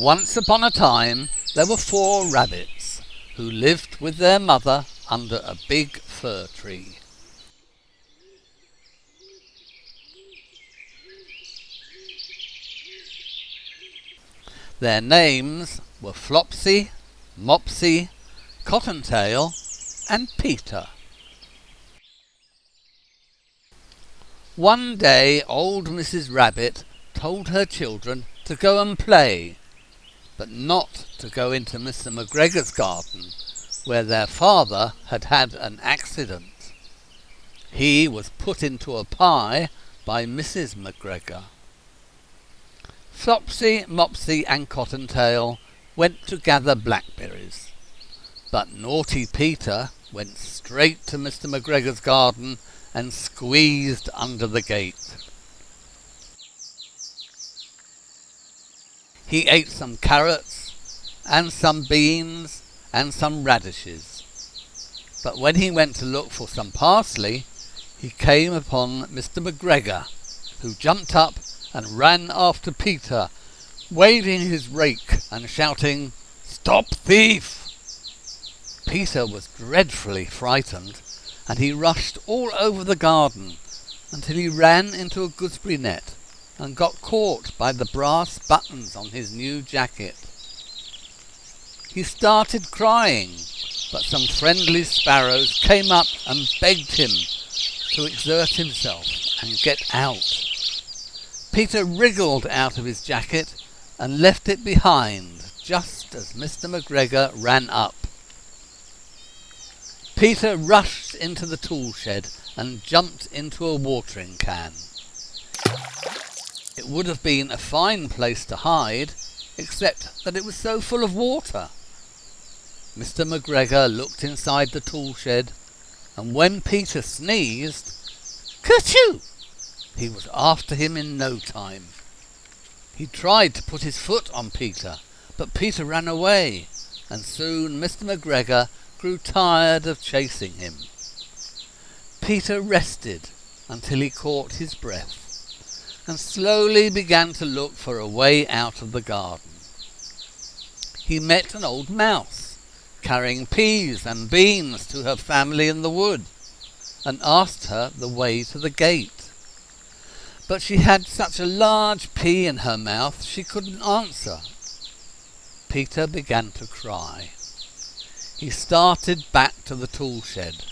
Once upon a time there were 4 rabbits who lived with their mother under a big fir tree. Their names were Flopsy, Mopsy, Cottontail and Peter. One day old Mrs. Rabbit told her children to go and play, but not to go into Mr. McGregor's garden, where their father had had an accident. He was put into a pie by Mrs. McGregor. Flopsy, Mopsy and Cottontail went to gather blackberries, but naughty Peter went straight to Mr. McGregor's garden and squeezed under the gate. He ate some carrots and some beans and some radishes, but when he went to look for some parsley, he came upon Mr. McGregor, who jumped up and ran after Peter, waving his rake and shouting, "Stop thief!" Peter was dreadfully frightened, and he rushed all over the garden until he ran into a gooseberry net and got caught by the brass buttons on his new jacket. He started crying, but some friendly sparrows came up and begged him to exert himself and get out. Peter wriggled out of his jacket and left it behind just as Mr. McGregor ran up. Peter rushed into the tool shed and jumped into a watering can. It would have been a fine place to hide, except that it was so full of water. Mr. McGregor looked inside the tool shed, and when Peter sneezed, "Kerchoo!" he was after him in no time. He tried to put his foot on Peter, but Peter ran away, and soon Mr. McGregor grew tired of chasing him. Peter rested until he caught his breath, and slowly began to look for a way out of the garden. He met an old mouse, carrying peas and beans to her family in the wood, and asked her the way to the gate. But she had such a large pea in her mouth she couldn't answer. Peter began to cry. He started back to the tool shed,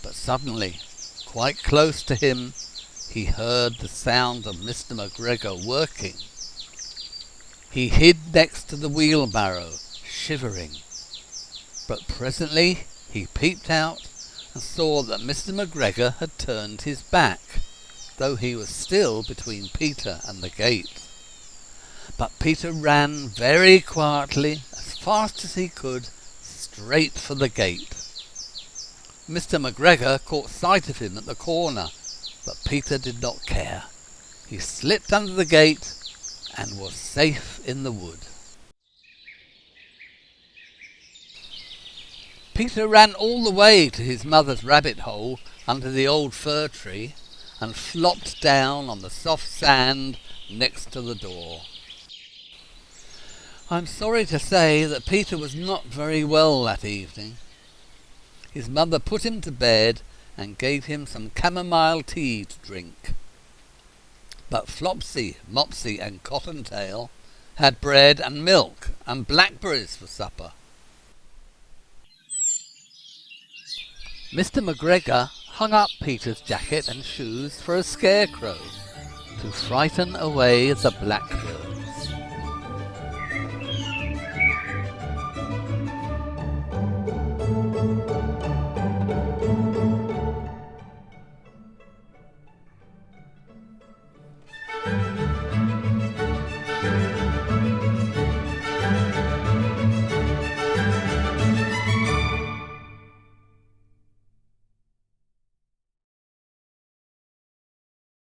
but suddenly, quite close to him, he heard the sound of Mr. McGregor working. He hid next to the wheelbarrow, shivering, but presently he peeped out and saw that Mr. McGregor had turned his back, though he was still between Peter and the gate. But Peter ran very quietly, as fast as he could, straight for the gate. Mr. McGregor caught sight of him at the corner, but Peter did not care. He slipped under the gate and was safe in the wood. Peter ran all the way to his mother's rabbit hole under the old fir tree and flopped down on the soft sand next to the door. I'm sorry to say that Peter was not very well that evening. His mother put him to bed and gave him some chamomile tea to drink. But Flopsy, Mopsy and Cottontail had bread and milk and blackberries for supper. Mr. McGregor hung up Peter's jacket and shoes for a scarecrow to frighten away the blackbirds.